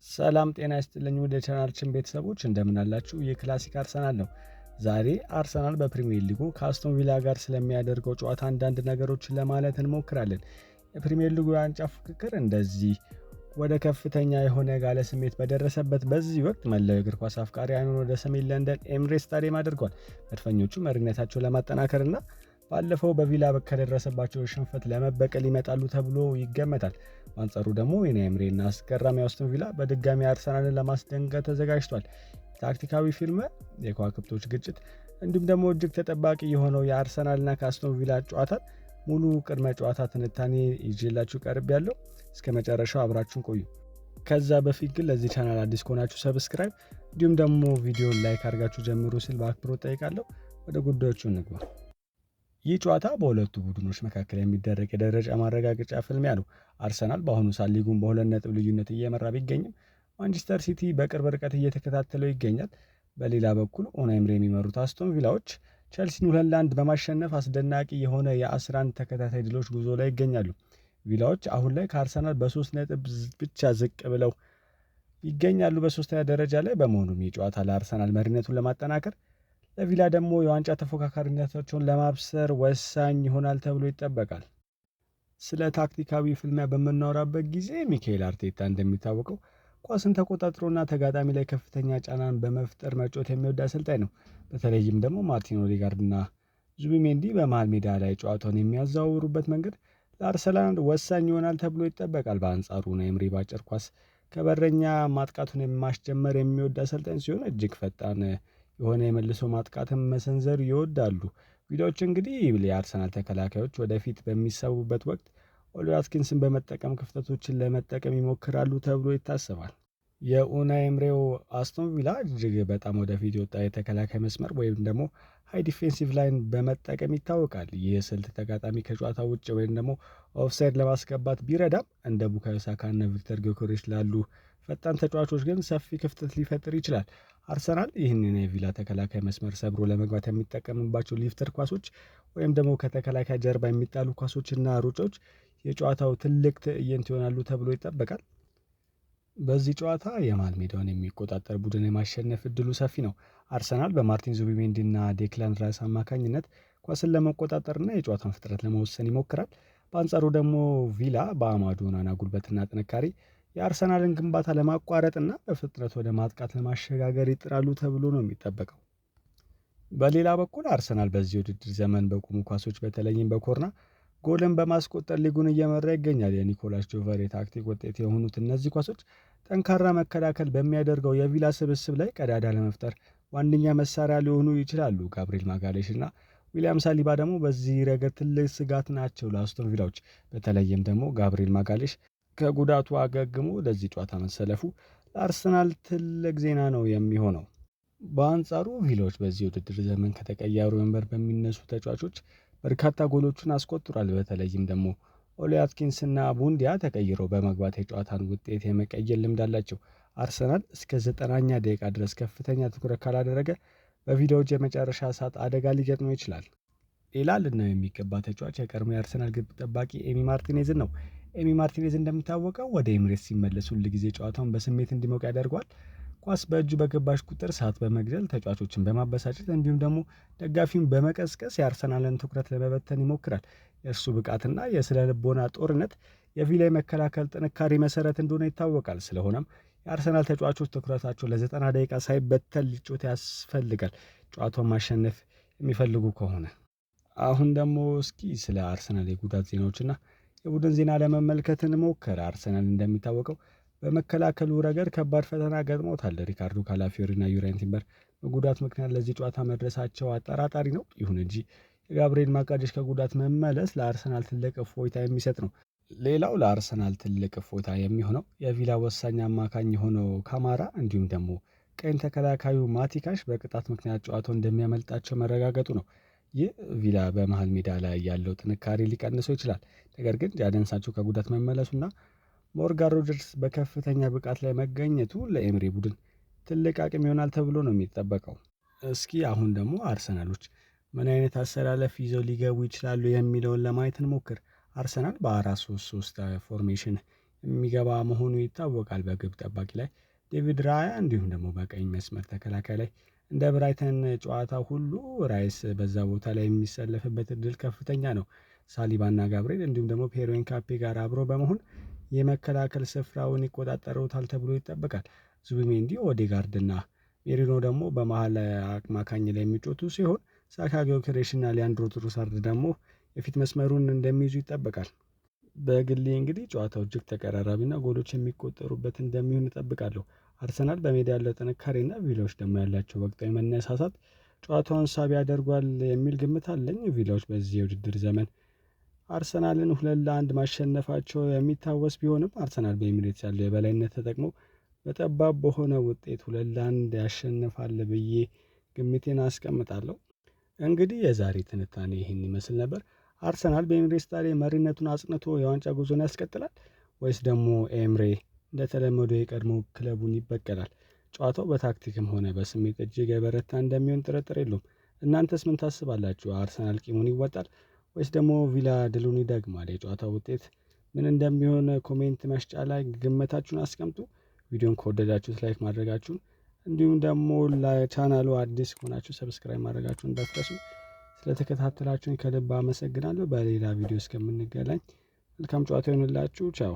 ሰላም ጤና ይስጥልኝ ወደ ቻናላችን ቤተሰቦች እንደምን አላችሁ? የክላሲክ አርሰናል ነው። ዛሬ አርሰናል በፕሪሚየር ሊጉ ከአስቶን ቪላ ጋር ስለሚያደርገው ጨዋታ አንዳንድ ነገሮችን ለማለት እንሞክራለን። የፕሪሚየር ሊጉ የዋንጫ ፉክክር እንደዚህ ወደ ከፍተኛ የሆነ ጋለ ስሜት በደረሰበት በዚህ ወቅት መላው የእግር ኳስ አፍቃሪያኑን ወደ ሰሜን ለንደን ኤምሬትስ ስታዲየም አድርጓል። መድፈኞቹ መሪነታቸውን ለማጠናከርና ባለፈው በቪላ ከደረሰባቸው ሽንፈት ለመበቀል ይመጣሉ ተብሎ ይገመታል። በአንጻሩ ደግሞ ዩናይ ኤምሬና አስገራሚ አስቶን ቪላ በድጋሚ አርሰናልን ለማስደንገጥ ተዘጋጅቷል። ታክቲካዊ ፊልም፣ የከዋክብቶች ግጭት እንዲሁም ደግሞ እጅግ ተጠባቂ የሆነው የአርሰናልና ከአስቶን ቪላ ጨዋታ ሙሉ ቅድመ ጨዋታ ትንታኔ ይዤላችሁ ቀርብ ያለው እስከ መጨረሻው አብራችሁን ቆዩ። ከዛ በፊት ግን ለዚህ ቻናል አዲስ ከሆናችሁ ሰብስክራይብ እንዲሁም ደግሞ ቪዲዮን ላይክ አድርጋችሁ ጀምሩ ስል በአክብሮት ጠይቃለሁ። ወደ ጉዳዮቹ እንግባ። ይህ ጨዋታ በሁለቱ ቡድኖች መካከል የሚደረግ የደረጃ ማረጋገጫ ፍልሚያ ነው። አርሰናል በአሁኑ ሰዓት ሊጉን በ2 ነጥብ ልዩነት እየመራ ቢገኝም ማንቸስተር ሲቲ በቅርብ ርቀት እየተከታተለው ይገኛል። በሌላ በኩል ኡናይ ኤምሪ የሚመሩት አስቶን ቪላዎች ቸልሲን 2-1 በማሸነፍ አስደናቂ የሆነ የ11 ተከታታይ ድሎች ጉዞ ላይ ይገኛሉ። ቪላዎች አሁን ላይ ከአርሰናል በ3 ነጥብ ብቻ ዝቅ ብለው ይገኛሉ በሶስተኛ ደረጃ ላይ። በመሆኑም ይህ ጨዋታ ለአርሰናል መሪነቱን ለማጠናከር ለቪላ ደግሞ የዋንጫ ተፎካካሪነታቸውን ለማብሰር ወሳኝ ይሆናል ተብሎ ይጠበቃል። ስለ ታክቲካዊ ፍልሚያ በምናወራበት ጊዜ ሚካኤል አርቴታ እንደሚታወቀው ኳስን ተቆጣጥሮና ተጋጣሚ ላይ ከፍተኛ ጫናን በመፍጠር መጫወት የሚወድ አሰልጣኝ ነው። በተለይም ደግሞ ማርቲን ኦዴጋርድና ዙቢሜንዲ በመሃል ሜዳ ላይ ጨዋታውን የሚያዘዋውሩበት መንገድ ለአርሰናል ወሳኝ ይሆናል ተብሎ ይጠበቃል። በአንጻሩ ኡናይ ኤምሪ በአጭር ኳስ ከበረኛ ማጥቃቱን የማስጀመር የሚወድ አሰልጣኝ ሲሆን እጅግ ፈጣን የሆነ የመልሶ ማጥቃትን መሰንዘር ይወዳሉ። ቪዲዮዎች እንግዲህ የአርሰናል ተከላካዮች ወደፊት በሚሰቡበት ወቅት ኦሊ ዋትኪንስን በመጠቀም ክፍተቶችን ለመጠቀም ይሞክራሉ ተብሎ ይታሰባል። የኡናይ ኤምሬው አስቶን ቪላ እጅግ በጣም ወደፊት የወጣ የተከላካይ መስመር ወይም ደግሞ ሃይ ዲፌንሲቭ ላይን በመጠቀም ይታወቃል። ይህ ስልት ተጋጣሚ ከጨዋታ ውጭ ወይም ደግሞ ኦፍሳይድ ለማስገባት ቢረዳም እንደ ቡካዮ ሳካ እና ቪክተር ጊዮኬሬሽ ላሉ ፈጣን ተጫዋቾች ግን ሰፊ ክፍተት ሊፈጥር ይችላል። አርሰናል ይህንን የቪላ ተከላካይ መስመር ሰብሮ ለመግባት የሚጠቀምባቸው ሊፍተር ኳሶች ወይም ደግሞ ከተከላካይ ጀርባ የሚጣሉ ኳሶችና ሩጮች የጨዋታው ትልቅ ትዕይንት ይሆናሉ ተብሎ ይጠበቃል። በዚህ ጨዋታ የመሃል ሜዳውን የሚቆጣጠር ቡድን የማሸነፍ እድሉ ሰፊ ነው። አርሰናል በማርቲን ዙቢሜንዲና ዴክላን ራይስ አማካኝነት ኳስን ለመቆጣጠርና የጨዋታን ፍጥረት ለመወሰን ይሞክራል። በአንጻሩ ደግሞ ቪላ በአማዱ ኦናና ጉልበትና ጥንካሬ የአርሰናልን ግንባታ ለማቋረጥና በፍጥነት ወደ ማጥቃት ለማሸጋገር ይጥራሉ ተብሎ ነው የሚጠበቀው። በሌላ በኩል አርሰናል በዚህ ውድድር ዘመን በቁሙ ኳሶች በተለይም በኮርና ጎልን በማስቆጠር ሊጉን እየመራ ይገኛል። የኒኮላስ ጆቨር የታክቲክ ውጤት የሆኑት እነዚህ ኳሶች ጠንካራ መከላከል በሚያደርገው የቪላ ስብስብ ላይ ቀዳዳ ለመፍጠር ዋነኛ መሳሪያ ሊሆኑ ይችላሉ። ጋብሪኤል ማጋሌሽ እና ዊሊያም ሳሊባ ደግሞ በዚህ ረገድ ትልቅ ስጋት ናቸው ለአስቶን ቪላዎች። በተለይም ደግሞ ጋብሪኤል ማጋሌሽ ከጉዳቱ አገግሞ ለዚህ ጨዋታ መሰለፉ ለአርሰናል ትልቅ ዜና ነው የሚሆነው። በአንጻሩ ቪላዎች በዚህ ውድድር ዘመን ከተቀያሪ ወንበር በሚነሱ ተጫዋቾች በርካታ ጎሎችን አስቆጥሯል። በተለይም ደግሞ ኦሊ ዋትኪንስ እና ቡንዲያ ተቀይረው በመግባት የጨዋታን ውጤት የመቀየር ልምድ አላቸው። አርሰናል እስከ 90ኛ ደቂቃ ድረስ ከፍተኛ ትኩረት ካላደረገ በቪዲዮዎች የመጨረሻ ሰዓት አደጋ ሊገጥመው ይችላል። ሌላ ልናየው የሚገባ ተጫዋች የቀድሞ የአርሰናል ግብ ጠባቂ ኤሚ ማርቲኔዝን ነው። ኤሚ ማርቲኔዝ እንደሚታወቀው ወደ ኤምሬትስ ሲመለስ ሁል ጊዜ ጨዋታውን በስሜት እንዲሞቅ ያደርገዋል። ኳስ በእጁ በገባሽ ቁጥር ሰዓት በመግደል ተጫዋቾችን በማበሳጨት እንዲሁም ደግሞ ደጋፊውን በመቀስቀስ የአርሰናልን ትኩረት ለመበተን ይሞክራል። የእርሱ ብቃትና የስነ ልቦና ጦርነት የቪላ መከላከል ጥንካሬ መሰረት እንደሆነ ይታወቃል። ስለሆነም የአርሰናል ተጫዋቾች ትኩረታቸው ለ90 ደቂቃ ሳይበተን ሊጮት ያስፈልጋል ጨዋታውን ማሸነፍ የሚፈልጉ ከሆነ። አሁን ደግሞ እስኪ ስለ አርሰናል የጉዳት ዜናዎችና የቡድን ዜና ለመመልከት እንሞክር። አርሰናል እንደሚታወቀው በመከላከሉ ረገድ ከባድ ፈተና ገጥሞታል። ሪካርዶ ካላፊዮሪ እና ዩራይን ቲምበር በጉዳት ምክንያት ለዚህ ጨዋታ መድረሳቸው አጠራጣሪ ነው። ይሁን እንጂ የጋብሪኤል ማጋሌሽ ከጉዳት መመለስ ለአርሰናል ትልቅ እፎይታ የሚሰጥ ነው። ሌላው ለአርሰናል ትልቅ እፎይታ የሚሆነው የቪላ ወሳኝ አማካኝ የሆነው ካማራ እንዲሁም ደግሞ ቀኝ ተከላካዩ ማቲካሽ በቅጣት ምክንያት ጨዋታው እንደሚያመልጣቸው መረጋገጡ ነው። ይህ ቪላ በመሃል ሜዳ ላይ ያለው ጥንካሬ ሊቀንሰው ይችላል። ነገር ግን ጃደን ሳንቾ ከጉዳት መመለሱና ሞርጋን ሮጀርስ በከፍተኛ ብቃት ላይ መገኘቱ ለኤምሪ ቡድን ትልቅ አቅም ይሆናል ተብሎ ነው የሚጠበቀው። እስኪ አሁን ደግሞ አርሰናሎች ምን አይነት አሰላለፍ ይዘው ሊገቡ ይችላሉ የሚለውን ለማየት እንሞክር። አርሰናል በ4-3-3 ፎርሜሽን የሚገባ መሆኑ ይታወቃል። በግብ ጠባቂ ላይ ዴቪድ ራያ እንዲሁም ደግሞ በቀኝ መስመር ተከላካይ ላይ እንደ ብራይተን ጨዋታ ሁሉ ራይስ በዛ ቦታ ላይ የሚሰለፍበት እድል ከፍተኛ ነው። ሳሊባና ጋብርኤል እንዲሁም ደግሞ ፔሮን ካፔ ጋር አብሮ በመሆን የመከላከል ስፍራውን ይቆጣጠሩታል ተብሎ ይጠበቃል። ዙቢሜንዲ፣ ኦዴጋርድና ሜሪኖ ደግሞ በመሀል አማካኝ ላይ የሚጮቱ ሲሆን ሳካ፣ ጊዮኬሬሽና ሊያንድሮ ትሮሳርድ ደግሞ የፊት መስመሩን እንደሚይዙ ይጠበቃል። በግሌ እንግዲህ ጨዋታው እጅግ ተቀራራቢና ጎሎች የሚቆጠሩበት እንደሚሆን እጠብቃለሁ። አርሰናል በሜዳ ያለው ጥንካሬና ቪላዎች ደግሞ ያላቸው ወቅታዊ መነሳሳት ጨዋታውን ሳቢ ያደርጓል የሚል ግምት አለኝ። ቪላዎች በዚህ የውድድር ዘመን አርሰናልን 2-1 ማሸነፋቸው የሚታወስ ቢሆንም አርሰናል በኤሚሬትስ ያለው የበላይነት ተጠቅመው በጠባብ በሆነ ውጤት 2-1 ያሸንፋል ብዬ ግምቴን አስቀምጣለሁ። እንግዲህ የዛሬ ትንታኔ ይህን ይመስል ነበር። አርሰናል በኤሚሬትስ ስታዲየም መሪነቱን አጽንቶ የዋንጫ ጉዞን ያስቀጥላል ወይስ ደግሞ ኤምሬ እንደተለመደው የቀድሞ ክለቡን ይበቀላል? ጨዋታው በታክቲክም ሆነ በስሜት እጅግ የበረታ እንደሚሆን ጥርጥር የለውም። እናንተስ ምን ታስባላችሁ? አርሰናል ቂሙን ይወጣል ወይስ ደግሞ ቪላ ድሉን ይደግማል? የጨዋታው ውጤት ምን እንደሚሆን ኮሜንት መስጫ ላይ ግምታችሁን አስቀምጡ። ቪዲዮን ከወደዳችሁት ላይክ ማድረጋችሁን እንዲሁም ደግሞ ለቻናሉ አዲስ ከሆናችሁ ሰብስክራይብ ማድረጋችሁን እንዳትረሱ። ስለተከታተላችሁኝ ከልብ አመሰግናለሁ። በሌላ ቪዲዮ እስከምንገናኝ መልካም ጨዋታ ይሆንላችሁ። ቻው